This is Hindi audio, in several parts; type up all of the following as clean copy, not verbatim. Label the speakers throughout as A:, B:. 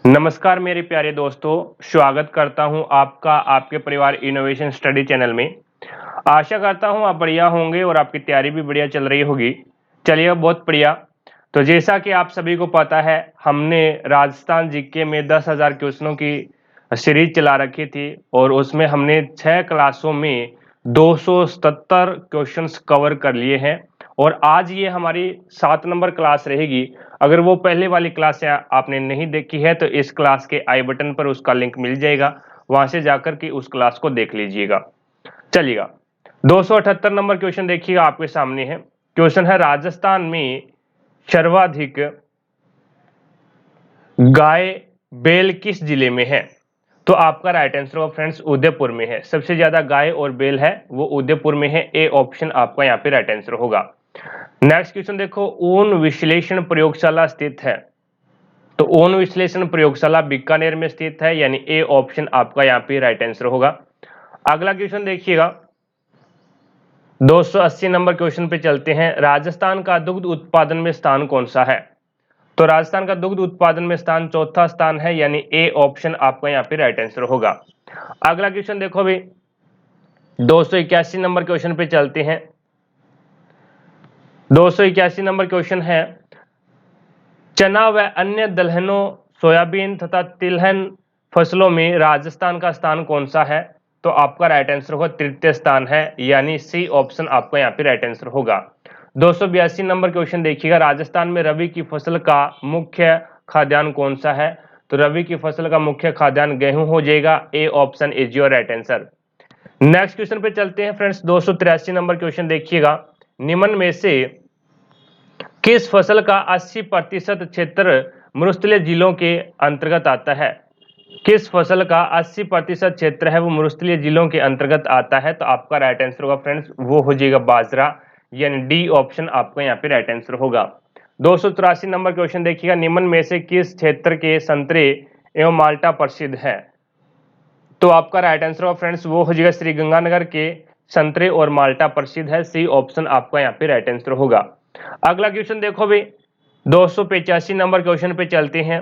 A: नमस्कार मेरे प्यारे दोस्तों, स्वागत करता हूं आपका आपके परिवार इनोवेशन स्टडी चैनल में। आशा करता हूं आप बढ़िया होंगे और आपकी तैयारी भी बढ़िया चल रही होगी। चलिए बहुत बढ़िया। तो जैसा कि आप सभी को पता है, हमने राजस्थान जीके में 10,000 क्वेश्चनों की सीरीज चला रखी थी और उसमें हमने 6 क्लासों में 277 क्वेश्चंस कवर कर लिए हैं और आज ये हमारी 7 नंबर क्लास रहेगी। अगर वो पहले वाली क्लास आपने नहीं देखी है तो इस क्लास के आई बटन पर उसका लिंक मिल जाएगा, वहां से जाकर के उस क्लास को देख लीजिएगा। चलिएगा, 278 नंबर क्वेश्चन देखिएगा, आपके सामने है। क्वेश्चन है, राजस्थान में सर्वाधिक गाय बैल किस जिले में है? तो आपका राइट आंसर होगा फ्रेंड्स उदयपुर में है। सबसे ज्यादा गाय और बैल है वो उदयपुर में है। ए ऑप्शन आपका यहाँ पे राइट आंसर होगा। नेक्स्ट क्वेश्चन देखो, ऊन विश्लेषण प्रयोगशाला स्थित है। तो ऊन विश्लेषण प्रयोगशाला बीकानेर में स्थित है, यानी ए ऑप्शन आपका यहाँ पे राइट आंसर होगा। अगला क्वेश्चन देखिएगा, 280 नंबर क्वेश्चन पे चलते हैं। राजस्थान का दुग्ध उत्पादन में स्थान कौन सा है? तो राजस्थान का दुग्ध उत्पादन में स्थान चौथा स्थान है, यानी ए ऑप्शन आपका यहाँ पे राइट आंसर होगा। अगला क्वेश्चन देखो अभी, 281 नंबर क्वेश्चन पे चलते हैं। 281 नंबर क्वेश्चन है, चना व अन्य दलहनों, सोयाबीन तथा तिलहन फसलों में राजस्थान का स्थान कौन सा है? तो आपका राइट आंसर होगा तृतीय स्थान है, यानी सी ऑप्शन आपका यहाँ पे राइट आंसर होगा। 282 नंबर क्वेश्चन देखिएगा, राजस्थान में रबी की फसल का मुख्य खाद्यान्न कौन सा है? तो रबी की फसल का मुख्य खाद्यान्न गेहूं हो जाएगा। A option is your right answer. Next question पे चलते हैं फ्रेंड्स, 283 नंबर क्वेश्चन देखिएगा, निम्न में से किस फसल का 80% क्षेत्र मरुस्थलीय जिलों के अंतर्गत आता है? किस फसल का 80% क्षेत्र है वो मरुस्थलीय जिलों के अंतर्गत आता है? तो आपका राइट आंसर होगा फ्रेंड्स वो हो जाएगा बाजरा, यानी डी ऑप्शन आपका यहाँ पे राइट आंसर होगा। 283 नंबर क्वेश्चन देखिएगा, निम्न में से किस क्षेत्र के संतरे एवं माल्टा प्रसिद्ध है? तो आपका राइट आंसर होगा फ्रेंड्स वो हो जाएगा श्री गंगानगर के संतरे और माल्टा प्रसिद्ध है। सी ऑप्शन आपका यहाँ पे राइट आंसर होगा। अगला क्वेश्चन देखो भाई, 285 नंबर क्वेश्चन पे चलते हैं।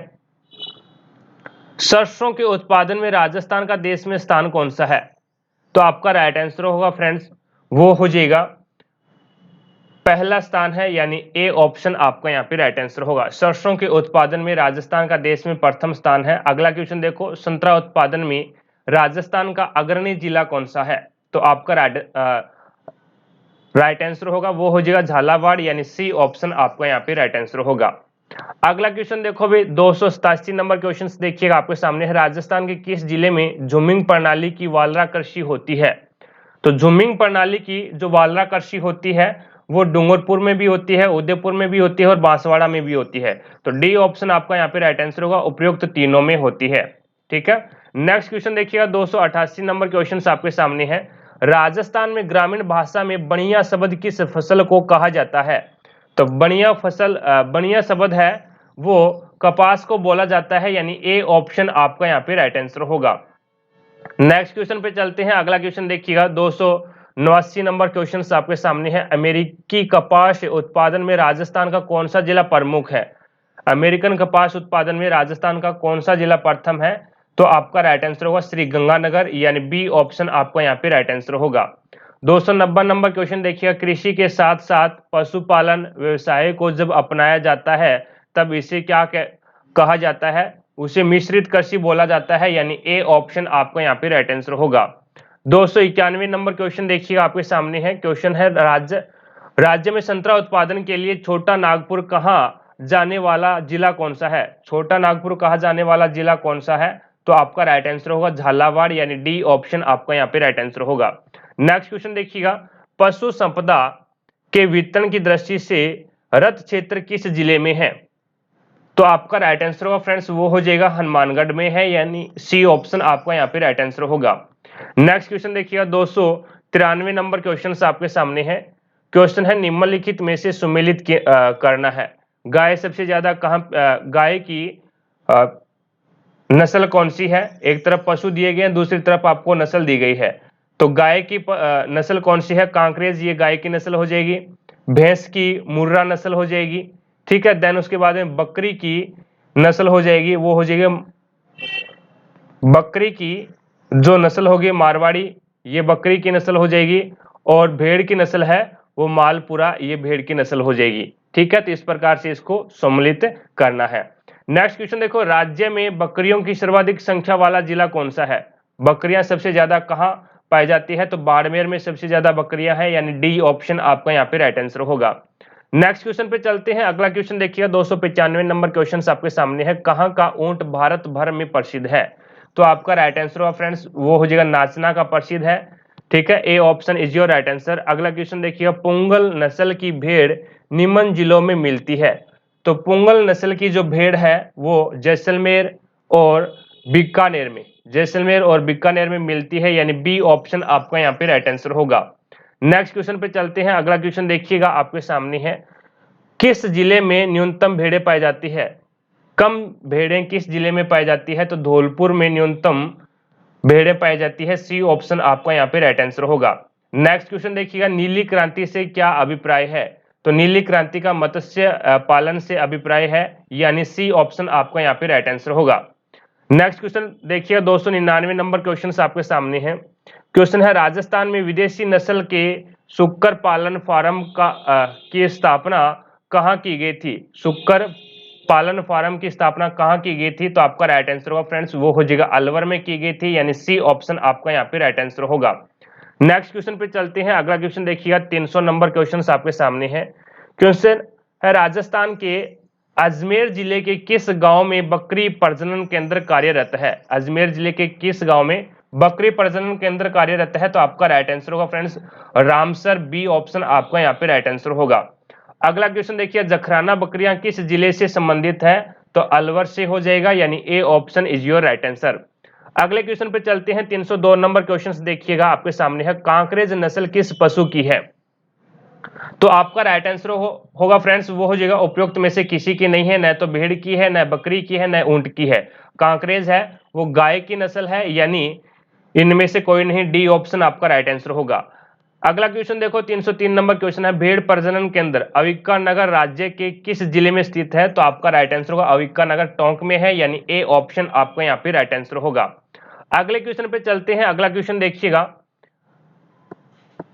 A: सरसों के उत्पादन में राजस्थान का देश में स्थान कौन सा है? तो आपका राइट आंसर होगा फ्रेंड्स वो हो जाएगा पहला स्थान है, यानी ए ऑप्शन आपका यहाँ पे राइट आंसर होगा। सरसों के उत्पादन में राजस्थान का देश में प्रथम स्थान है। अगला क्वेश्चन देखो, संतरा उत्पादन में राजस्थान का अग्रणी जिला कौन सा है? तो आपका राइट आंसर होगा वो हो जाएगा झालावाड़, यानी सी ऑप्शन आपका यहाँ पे राइट आंसर होगा। अगला क्वेश्चन देखो भाई, 287 नंबर क्वेश्चन देखिएगा, आपके सामने है। राजस्थान के किस जिले में झुमिंग प्रणाली की वालरा कृषि होती है? तो झुमिंग प्रणाली की जो वालरा कृषि होती है वो डूंगरपुर में भी होती है, उदयपुर में भी होती है और बांसवाड़ा में भी होती है। तो डी ऑप्शन आपका यहाँ पे राइट आंसर होगा, उपयुक्त तीनों में होती है। ठीक है। नेक्स्ट क्वेश्चन देखिएगा, 288 नंबर क्वेश्चन आपके सामने है। राजस्थान में ग्रामीण भाषा में बनिया शब्द किस फसल को कहा जाता है? तो बनिया शब्द है वो कपास को बोला जाता है, यानी ए ऑप्शन आपका यहाँ पे राइट आंसर होगा। नेक्स्ट क्वेश्चन पे चलते हैं। अगला क्वेश्चन देखिएगा, 289 नंबर क्वेश्चन आपके सामने है। अमेरिकी कपास उत्पादन में राजस्थान का कौन सा जिला प्रमुख है? अमेरिकन कपास उत्पादन में राजस्थान का कौन सा जिला प्रथम है? तो आपका राइट आंसर होगा श्री गंगानगर, यानी बी ऑप्शन आपका यहाँ पे राइट आंसर होगा। 290 नंबर क्वेश्चन देखिएगा, कृषि के साथ साथ पशुपालन व्यवसाय को जब अपनाया जाता है तब इसे क्या कहा जाता है? उसे मिश्रित कृषि बोला जाता है, यानी ए ऑप्शन आपका यहाँ पे राइट आंसर होगा। 291 नंबर क्वेश्चन देखिएगा, आपके सामने है। क्वेश्चन है, राज्य में संतरा उत्पादन के लिए छोटा नागपुर कहाँ जाने वाला जिला कौन सा है? छोटा नागपुर कहा जाने वाला जिला कौन सा है? तो आपका राइट आंसर होगा झालावाड़, यानी डी ऑप्शन आपका यहाँ पे राइट आंसर होगा। नेक्स्ट क्वेश्चन देखिएगा, पशु संपदा के वितरण की दृष्टि से रत क्षेत्र किस जिले में है? तो आपका राइट आंसर होगा फ्रेंड्स वो हो जाएगा हनुमानगढ़ में है, यानी सी ऑप्शन आपका यहाँ पे राइट आंसर होगा। नेक्स्ट क्वेश्चन देखिएगा, 293 नंबर क्वेश्चन आपके सामने है। क्वेश्चन है, निम्नलिखित में से सुमेलित करना है। गाय सबसे ज्यादा कहाँ, गाय की नस्ल कौन सी है? एक तरफ पशु दिए गए हैं, दूसरी तरफ आपको नस्ल दी गई है। तो गाय की नस्ल कौन सी है? कांकरेज, ये गाय की नस्ल हो जाएगी। भैंस की मुर्रा नस्ल हो जाएगी। ठीक है। देन उसके बाद में बकरी की नस्ल हो जाएगी वो हो जाएगी बकरी की, जो नस्ल होगी मारवाड़ी, ये बकरी की नस्ल हो जाएगी। और भेड़ की नस्ल है वो मालपुरा, ये भेड़ की नस्ल हो जाएगी। ठीक है, तो इस प्रकार से इसको सम्मिलित करना है। नेक्स्ट क्वेश्चन देखो, राज्य में बकरियों की सर्वाधिक संख्या वाला जिला कौन सा है? बकरियां सबसे ज्यादा कहां पाई जाती है? तो बाड़मेर में सबसे ज्यादा बकरियां हैं, यानी डी ऑप्शन आपका यहाँ पे राइट आंसर होगा। नेक्स्ट क्वेश्चन पे चलते हैं। अगला क्वेश्चन देखिएगा, 295 नंबर क्वेश्चन आपके सामने है, कहां का ऊंट भारत भर में प्रसिद्ध है? तो आपका राइट आंसर होगा फ्रेंड्स वो हो जाएगा नाचना का प्रसिद्ध है। ठीक है, A option is your right answer. अगला क्वेश्चन देखिएगा, पुंगल नस्ल की भेड़ निम्न जिलों में मिलती है? तो पुंगल नस्ल की जो भेड़ है वो जैसलमेर और बीकानेर में, जैसलमेर और बीकानेर में मिलती है, यानी बी ऑप्शन आपका यहाँ पे राइट आंसर होगा। नेक्स्ट क्वेश्चन पे चलते हैं। अगला क्वेश्चन देखिएगा आपके सामने है, किस जिले में न्यूनतम भेड़ें पाई जाती है? कम भेड़ें किस जिले में पाई जाती है? तो धौलपुर में न्यूनतम भेड़ें पाई जाती है, सी ऑप्शन आपका यहाँ पे राइट आंसर होगा। नेक्स्ट क्वेश्चन देखिएगा, नीली क्रांति से क्या अभिप्राय है? तो नीली क्रांति का मत्स्य पालन से अभिप्राय है, यानी सी ऑप्शन आपका यहाँ पे राइट आंसर होगा। नेक्स्ट क्वेश्चन देखिएगा, 299 नंबर क्वेश्चन आपके सामने है। क्वेश्चन है, राजस्थान में विदेशी नस्ल के सुकर पालन फार्म की स्थापना कहाँ की गई थी? सुकर पालन फार्म की स्थापना कहाँ की गई थी? तो आपका राइट आंसर होगा फ्रेंड्स वो हो जाएगा अलवर में की गई थी, यानी सी ऑप्शन आपका यहाँ पे राइट आंसर होगा। नेक्स्ट क्वेश्चन पे चलते हैं। अगला क्वेश्चन देखिएगा, 300 नंबर क्वेश्चन आपके सामने है। क्वेश्चन है, राजस्थान के अजमेर जिले के किस गांव में बकरी प्रजनन केंद्र कार्यरत है? अजमेर जिले के किस गांव में बकरी प्रजनन केंद्र कार्यरत है? तो आपका राइट आंसर होगा फ्रेंड्स रामसर, बी ऑप्शन आपका यहाँ पे राइट आंसर होगा। अगला क्वेश्चन देखिए, जखराना बकरियां किस जिले से संबंधित है? तो अलवर से हो जाएगा, यानी A option is your right answer. अगले क्वेश्चन पे चलते हैं। 302 नंबर क्वेश्चन देखिएगा आपके सामने है, कांकरेज नस्ल किस पशु की है? तो आपका राइट आंसर होगा फ्रेंड्स वो हो जाएगा उपयुक्त में से किसी की नहीं है, न तो भेड़ की है, न बकरी की है, न ऊंट की है। कांकरेज है वो गाय की नस्ल है, यानी इनमें से कोई नहीं, डी ऑप्शन आपका राइट आंसर होगा। अगला क्वेश्चन देखो, 303 नंबर क्वेश्चन है, भेड़ प्रजनन केंद्र अविक्का नगर राज्य के किस जिले में स्थित है? तो आपका राइट आंसर होगा अविक्का नगर टोंक में है, यानी ए ऑप्शन आपका यहाँ पे राइट आंसर होगा। अगले क्वेश्चन पे चलते हैं। अगला क्वेश्चन देखिएगा,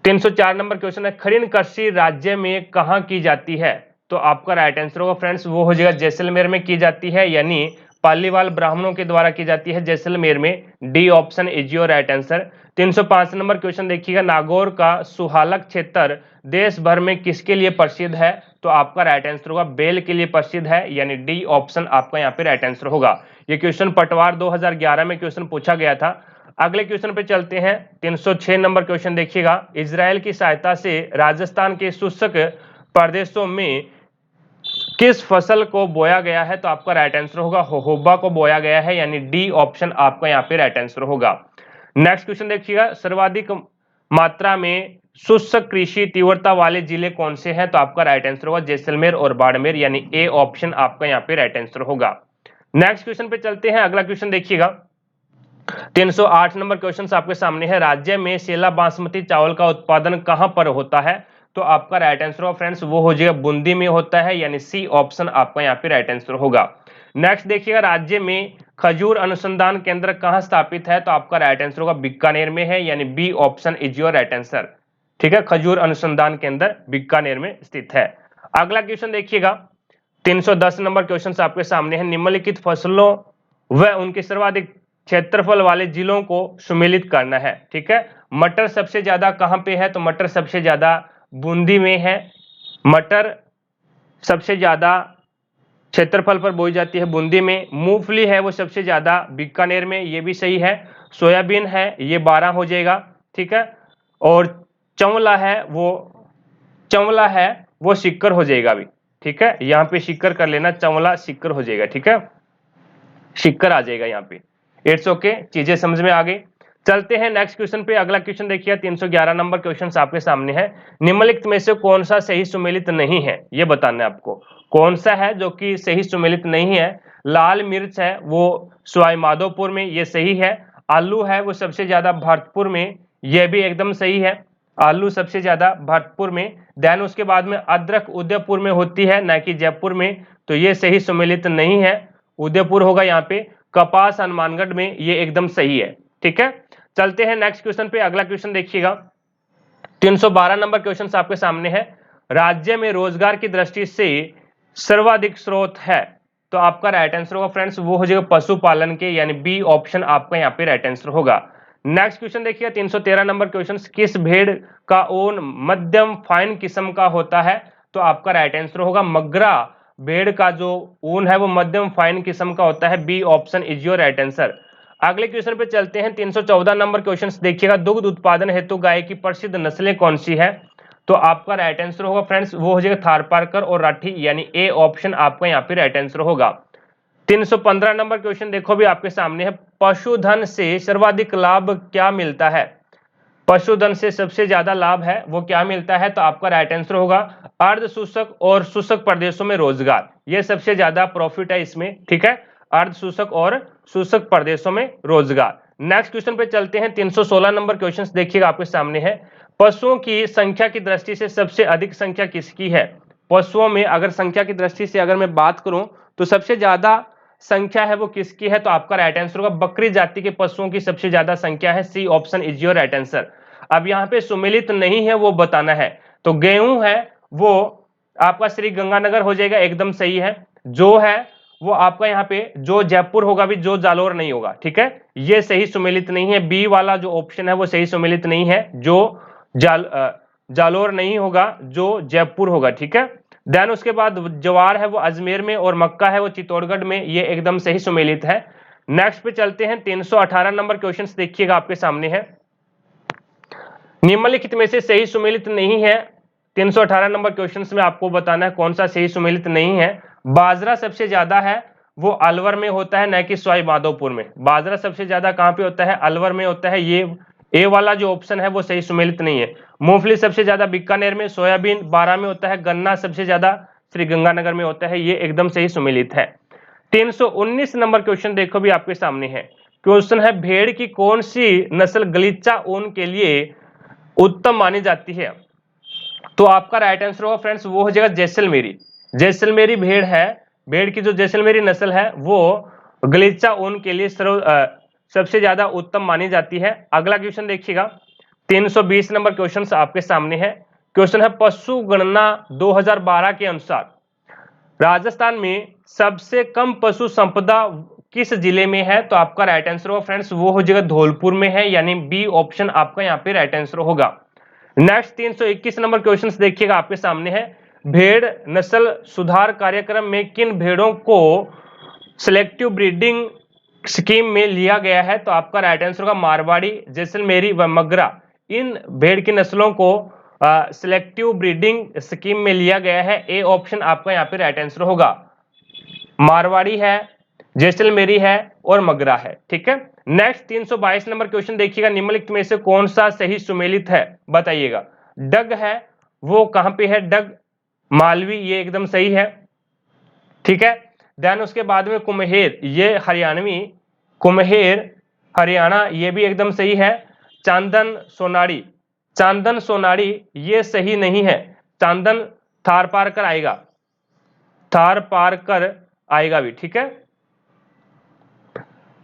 A: 304 नंबर क्वेश्चन है, खरीन कृषि राज्य में कहां की जाती है? तो आपका राइट आंसर होगा फ्रेंड्स वो हो जाएगा जैसलमेर में की जाती है, यानी पालीवाल ब्राह्मणों के द्वारा की जाती है जैसलमेर में, D option is your right answer. 305 number question देखिएगा, नागौर का सुहालक क्षेत्र देश भर में किसके लिए प्रसिद्ध है? तो आपका राइट आंसर होगा बेल के लिए प्रसिद्ध है, यानी डी ऑप्शन आपका यहाँ पे राइट आंसर होगा। ये क्वेश्चन पटवार 2011 में क्वेश्चन पूछा गया था। अगले क्वेश्चन पे चलते हैं। 306 नंबर क्वेश्चन देखिएगा, इजराइल की सहायता से राजस्थान के शुष्क प्रदेशों में किस फसल को बोया गया है? तो आपका राइट आंसर होगा होहोबा को बोया गया है, यानी डी ऑप्शन आपका यहाँ पे राइट आंसर होगा। नेक्स्ट क्वेश्चन देखिएगा, सर्वाधिक मात्रा में शुष्क कृषि तीव्रता वाले जिले कौन से हैं? तो आपका राइट आंसर होगा जैसलमेर और बाड़मेर, यानी ए ऑप्शन आपका यहाँ पे राइट आंसर होगा। नेक्स्ट क्वेश्चन पे चलते हैं। अगला क्वेश्चन देखिएगा, 308 नंबर क्वेश्चन आपके सामने है, राज्य में सेला बासमती चावल का उत्पादन कहां पर होता है? तो आपका राइट आंसर होगा फ्रेंड्स वो हो जाएगा बूंदी में होता है, यानी सी ऑप्शन आपका यहाँ पे राइट आंसर होगा। नेक्स्ट देखिएगा, राज्य में खजूर अनुसंधान केंद्र कहां स्थापित है? तो आपका राइट आंसर होगा बीकानेर में है, यानी B option is your right answer. ठीक है, खजूर अनुसंधान केंद्र बीकानेर में स्थित है। अगला क्वेश्चन देखिएगा, 310 नंबर क्वेश्चन आपके सामने है, निम्नलिखित फसलों व उनके सर्वाधिक क्षेत्रफल वाले जिलों को सुमेलित करना है। ठीक है, मटर सबसे ज्यादा कहां पे है? तो मटर सबसे ज्यादा बूंदी में है। मटर सबसे ज्यादा क्षेत्रफल पर बोई जाती है बूंदी में। मूंगफली है वो सबसे ज्यादा बीकानेर में, ये भी सही है। सोयाबीन है ये 12 हो जाएगा। ठीक है, और चंवला है वो सिक्कर हो जाएगा अभी। ठीक है, यहाँ पे सिक्कर कर लेना, चंवला सिक्कर हो जाएगा। ठीक है, सिक्कर आ जाएगा यहाँ पे। इट्स ओके, चीजें समझ में आ गई। चलते हैं नेक्स्ट क्वेश्चन पे। अगला क्वेश्चन देखिए, 311 नंबर क्वेश्चन आपके सामने है, निम्नलिखित में से कौन सा सही सुमेलित नहीं है? ये बताना है आपको कौन सा है जो कि सही सुमेलित नहीं है। लाल मिर्च है वो सवाई माधोपुर में, ये सही है। आलू है वो सबसे ज्यादा भरतपुर में, यह भी एकदम सही है। आलू सबसे ज्यादा भरतपुर में। देन उसके बाद में अदरक उदयपुर में होती है, ना कि जयपुर में, तो ये सही सुमेलित नहीं है। उदयपुर होगा यहाँ पे, कपास हनुमानगढ़ में, ये एकदम सही है। ठीक है, चलते हैं नेक्स्ट क्वेश्चन पे। अगला क्वेश्चन देखिएगा, 312 नंबर क्वेश्चन आपके सामने है, राज्य में रोजगार की दृष्टि से सर्वाधिक स्रोत है, तो आपका राइट आंसर होगा फ्रेंड्स वो हो जाएगा पशुपालन के, यानी बी ऑप्शन आपका यहाँ पे राइट आंसर होगा। नेक्स्ट क्वेश्चन देखिए 313 नंबर क्वेश्चन, किस भेड़ का ऊन मध्यम फाइन किस्म का होता है, तो आपका राइट आंसर होगा मगरा भेड़ का जो ऊन है वो मध्यम फाइन किस्म का होता है, B option is your right answer. अगले क्वेश्चन पे चलते हैं, 314 नंबर क्वेश्चन देखिएगा, दुग्ध उत्पादन हेतु गाय की प्रसिद्ध नस्लें कौन सी है, तो आपका राइट आंसर होगा फ्रेंड्स वो हो जाएगा थारपारकर और राठी, यानी ए ऑप्शन आपका यहाँ पे राइट आंसर होगा। 315 नंबर क्वेश्चन देखो भी आपके सामने है, पशुधन से सर्वाधिक लाभ क्या मिलता है, पशुधन से सबसे ज्यादा लाभ है वो क्या मिलता है, तो आपका राइट आंसर होगा अर्ध शुष्क और शुष्क प्रदेशों में रोजगार, ये सबसे ज्यादा प्रॉफिट है इसमें। ठीक है, अर्ध शुष्क और शुष्क प्रदेशों में रोजगार। नेक्स्ट क्वेश्चन पे चलते हैं, 316 नंबर क्वेश्चन देखिएगा आपके सामने है, पशुओं की संख्या की दृष्टि से सबसे अधिक संख्या किसकी है, पशुओं में अगर संख्या की दृष्टि से अगर मैं बात करूं तो सबसे ज्यादा संख्या है वो किसकी है, तो आपका राइट आंसर होगा बकरी जाति के पशुओं की सबसे ज्यादा संख्या है, C option is your right answer. अब यहाँ पे सुमेलित नहीं है वो बताना है, तो गेहूं है वो आपका श्री गंगानगर हो जाएगा, एकदम सही है। जो है वो आपका यहाँ पे जो जयपुर होगा भी, जो जालोर नहीं होगा। ठीक है, ये सही सुमेलित नहीं है, बी वाला जो ऑप्शन है वो सही सुमेलित नहीं है, जो जालोर नहीं होगा, जो जयपुर होगा। ठीक है, देन उसके बाद जवार है वो अजमेर में और मक्का है वो चित्तौड़गढ़ में, ये एकदम सही सुमेलित है। नेक्स्ट पे चलते हैं, 318 नंबर क्वेश्चन देखिएगा आपके सामने है, निम्नलिखित में से सही सुमेलित नहीं है, 318 नंबर क्वेश्चन में आपको बताना है कौन सा सही सुमेलित नहीं है। बाजरा सबसे ज्यादा है वो अलवर में होता है, न कि सवाई माधोपुर में। बाजरा सबसे ज्यादा कहां पे होता है, अलवर में होता है, ये ए वाला जो ऑप्शन है वो सही सुमेलित नहीं है। मूंगफली सबसे ज्यादा बीकानेर में, सोयाबीन 12 में होता है, गन्ना सबसे ज्यादा श्री गंगानगर में होता है, ये एकदम सही सुमेलित है। 319 नंबर क्वेश्चन देखो भी आपके सामने है, क्वेश्चन है भेड़ की कौन सी नस्ल गलीचा ऊन के लिए उत्तम मानी जाती है, तो आपका राइट आंसर होगा फ्रेंड्स वो हो जाएगा जैसलमेरी। जैसलमेरी भेड़ है, भेड़ की जो जैसलमेरी नस्ल है वो गलीचा ऊन के लिए सबसे ज्यादा उत्तम मानी जाती है। अगला क्वेश्चन देखिएगा, 320 नंबर क्वेश्चन आपके सामने है, क्वेश्चन है पशु गणना 2012 के अनुसार राजस्थान में सबसे कम पशु संपदा किस जिले में है, तो आपका राइट आंसर होगा फ्रेंड्स वो हो जाएगा धौलपुर में है, यानी बी ऑप्शन आपका यहाँ पे राइट आंसर होगा। नेक्स्ट 321 नंबर क्वेश्चन देखिएगा आपके सामने है, भेड़ नस्ल सुधार कार्यक्रम में किन भेड़ों को सिलेक्टिव ब्रीडिंग स्कीम में लिया गया है, तो आपका राइट आंसर होगा मारवाड़ी, जैसलमेरी व मगरा। इन भेड़ की नस्लों को सिलेक्टिव ब्रीडिंग स्कीम में लिया गया है, ए ऑप्शन आपका यहाँ पे राइट आंसर होगा। मारवाड़ी है, जैसलमेरी है और मगरा है। ठीक है, नेक्स्ट 322 नंबर क्वेश्चन देखिएगा, निम्नलिखित में से कौन सा सही सुमेलित है बताइएगा। डग है वो कहां पे है, डग मालवी, ये एकदम सही है। ठीक है, देन उसके बाद में कुम्हेर, ये हरियाणवी, कुम्हेर हरियाणा, ये भी एकदम सही है। चांदन सोनाड़ी, चांदन सोनाड़ी ये सही नहीं है, चांदन थार पार कर आएगा, थार पार कर आएगा भी। ठीक है,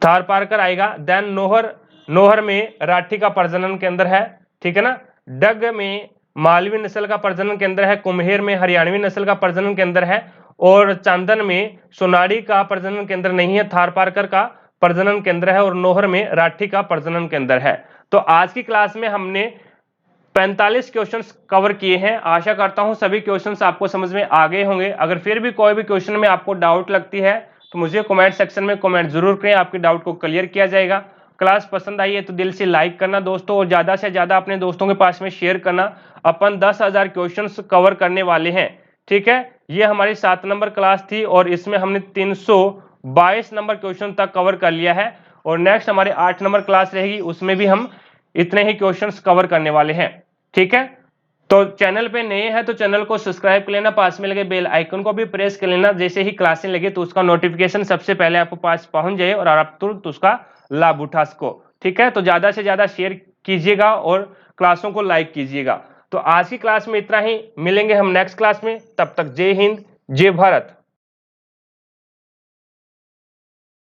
A: थार पार कर आएगा। देन नोहर, नोहर में राठी का प्रजनन केंद्र है। ठीक है ना, डग में मालवी नस्ल का प्रजनन केंद्र है, कुम्हेर में हरियाणवी नस्ल का प्रजनन केंद्र है और चांदन में सोनाड़ी का प्रजनन केंद्र नहीं है, थार पारकर का प्रजनन केंद्र है और नोहर में राठी का प्रजनन केंद्र है। तो आज की क्लास में हमने 45 क्वेश्चंस कवर किए हैं। आशा करता हूं सभी क्वेश्चंस आपको समझ में आ गए होंगे। अगर फिर भी कोई भी क्वेश्चन में आपको डाउट लगती है तो मुझे कमेंट सेक्शन में कमेंट जरूर करें, आपके डाउट को क्लियर किया जाएगा। क्लास पसंद आई है तो दिल से लाइक करना दोस्तों, और ज्यादा से ज्यादा अपने दोस्तों के पास में शेयर करना। अपन 10,000 क्वेश्चंस कवर करने वाले हैं। ठीक है, ये हमारी 7 नंबर क्लास थी और इसमें हमने 322 नंबर क्वेश्चन तक कवर कर लिया है, और नेक्स्ट हमारी 8 नंबर क्लास रहेगी, उसमें भी हम इतने ही क्वेश्चंस कवर करने वाले हैं। ठीक है, तो चैनल पे नए हैं तो चैनल को सब्सक्राइब कर लेना, पास में लगे बेल आइकन को भी प्रेस कर लेना, जैसे ही क्लासें लगे तो उसका नोटिफिकेशन सबसे पहले आपको पास पहुंच जाए और आप तुरंत उसका लाभ उठा सको। ठीक है, तो ज्यादा से ज्यादा शेयर कीजिएगा और क्लासों को लाइक कीजिएगा। तो आज की क्लास में इतना ही, मिलेंगे हम नेक्स्ट क्लास में, तब तक जय हिंद जय भारत।